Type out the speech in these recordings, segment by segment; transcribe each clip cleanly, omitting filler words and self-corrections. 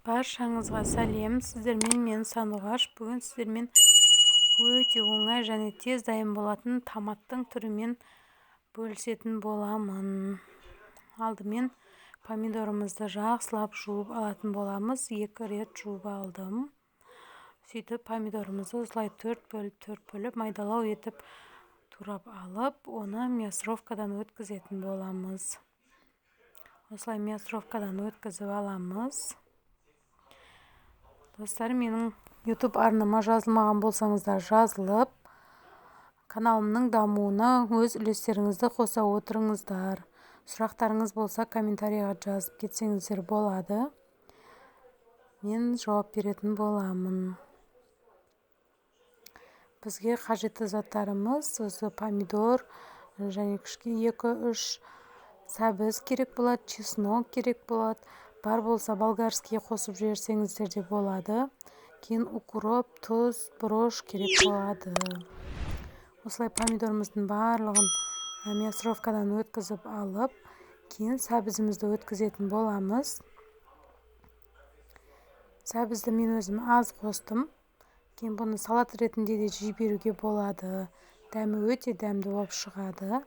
Баршаңызға сәлем, сіздермен мен Сандуғаш. Бүгін сіздермен өте оңай және тез дайын болатын томаттың түрімен бөлісетін боламын. Алдымен помидорымызды жақсылап жуып алатын боламыз. 2 рет жуып алдым. Сөйтіп помидорымызды осылай 4 бөліп майдалау етіп турап алып, оны мясорубкадан өткізетін боламыз. Осылай мясорубкадан өткізіп аламыз. Достар, менің YouTube арнама жазылмаған болсаңыздар жазылып, каналымның дамуына өз үлестеріңізді қоса отырыңыздар. Сұрақтарыңыз болса комментарийға жазып кетсеңіздер болады. Мен жауап беретін боламын. Бізге қажетті заттарымыз осы помидор және 2-3 сәбіз керек болады, чеснок керек болады. Бар болса болгарский қосып жіберсеңіздер де болады. Кейін укроп, тұз, брош керек болады. Осылай помидорымыздың барлығын мясорубкадан өткізіп алып, кейін сәбізімізді өткізетін боламыз. Сәбізді мен өзім аз қостым. Кейін бұны салат ретінде де жіберуге болады. Дәмі өте дәмді болып шығады.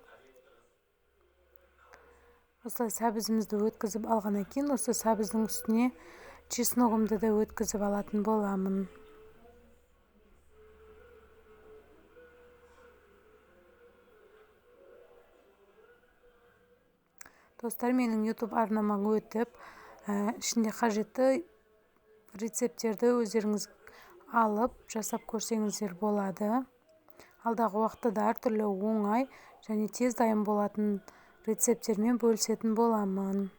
Осылай сәбізімізді өткізіп алғаннан кейін, осы сәбіздің үстіне чесногымды да өткізіп алатын боламын. Достар, менің YouTube арнамаға өтіп, ішінде қажетті рецептерді өздеріңіз алып, жасап көрсеңіздер болады. Алдағы уақытта да әртүрлі оңай және тез дайын болатын рецептермен бөлісетін боламын.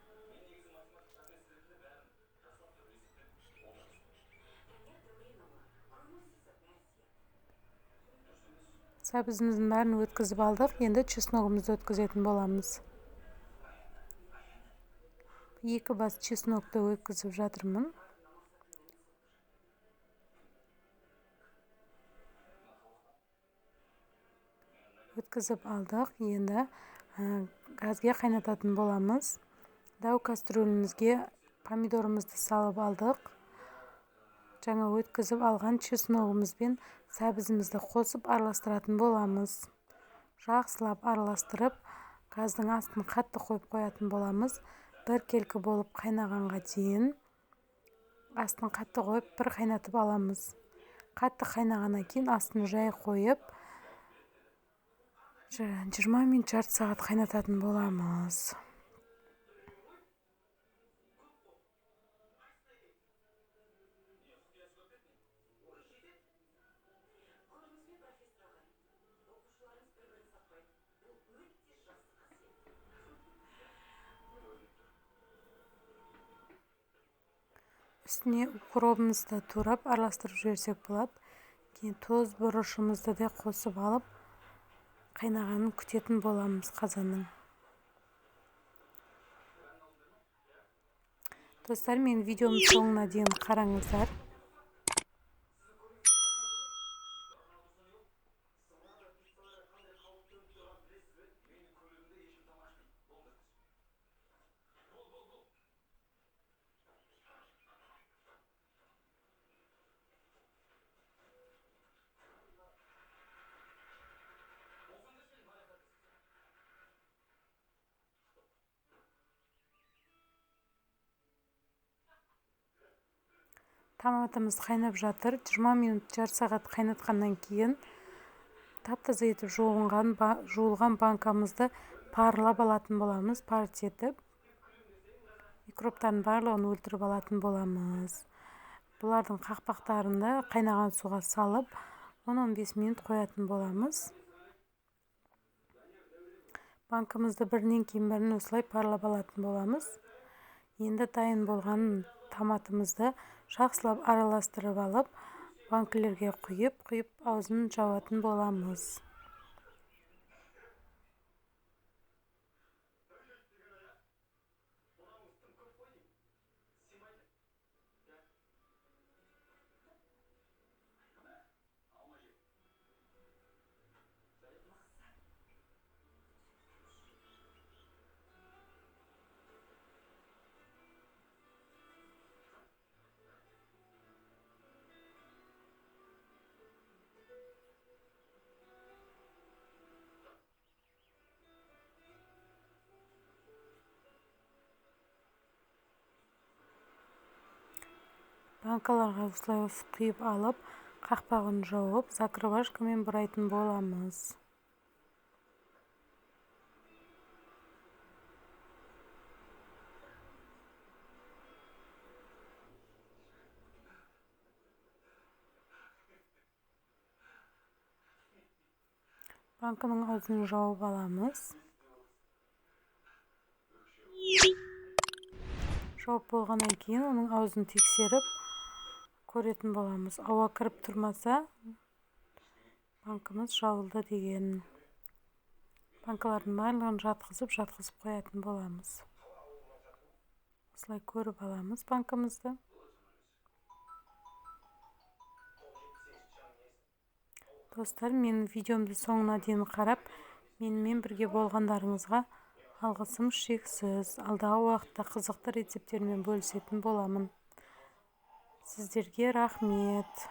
Сәбізіміздің бәрін өткізіп алдық. Енді чесногымызды өткізетін боламыз. 2 бас чеснокты өткізіп жатырмын. Өткізіп алдық. Енді газге қайнататын боламыз. Дәу кастрюлімізге помидорымызды салып алдық. Жаңа өткізіп алған чесногымызбен сәбізімізді қосып араластыратын боламыз. Жақсылап араластырып, газдың астын қатты қойып қоятын боламыз. Бір келкі болып қайнағанға дейін астын қатты қойып, бір қайнатып аламыз. Қатты қайнағаннан кейін астын жай қойып, 20 минут, жарты сағат қайнататын боламыз. Үстіне укропымызды турап араластырып жіберсек болады. Кейін тұз, бұрышымызды да қосып алып, қайнағанын күтетін боламыз қазанның. Достар, мен видеомның соңына дейін қараңыздар. Томатымыз қайнап жатыр. 20 минут, жарты сағат қайнатқаннан кейін тап-таза етіп жуылған банкамызды парлап алатын боламыз. Парт етіп, микробтардың барлығын өлтіріп алатын боламыз. Бұлардың қақпақтарында қайнаған суға салып, 10-15 минут қоятын боламыз. Банкамызды бірінен кейін бірін осылай парлап алатын боламыз. Енді дайын болған томатымызды жақсылап араластырып алып, банкілерге құйып, аузын жауатын боламыз. Банкаларға осылай құйып алып, қақпағын жауып, закрывашкамен бұрайтын боламыз. Банканың аузын жауып аламыз. Жауып болғаннан кейін оның аузын тексеріп көретін боламыз. Ауа кіріп тұрмаса, банкамыз жауылды деген. Банкалардың барлығын жатқызып қоятын боламыз. Осылай көріп аламыз банкамызды. Достар, менің видеомды соңына дейін қарап, менімен бірге болғандарыңызға алғысым шексіз. Алдағы уақытта қызықты рецептермен бөлісетін боламын. Сіздерге рахмет.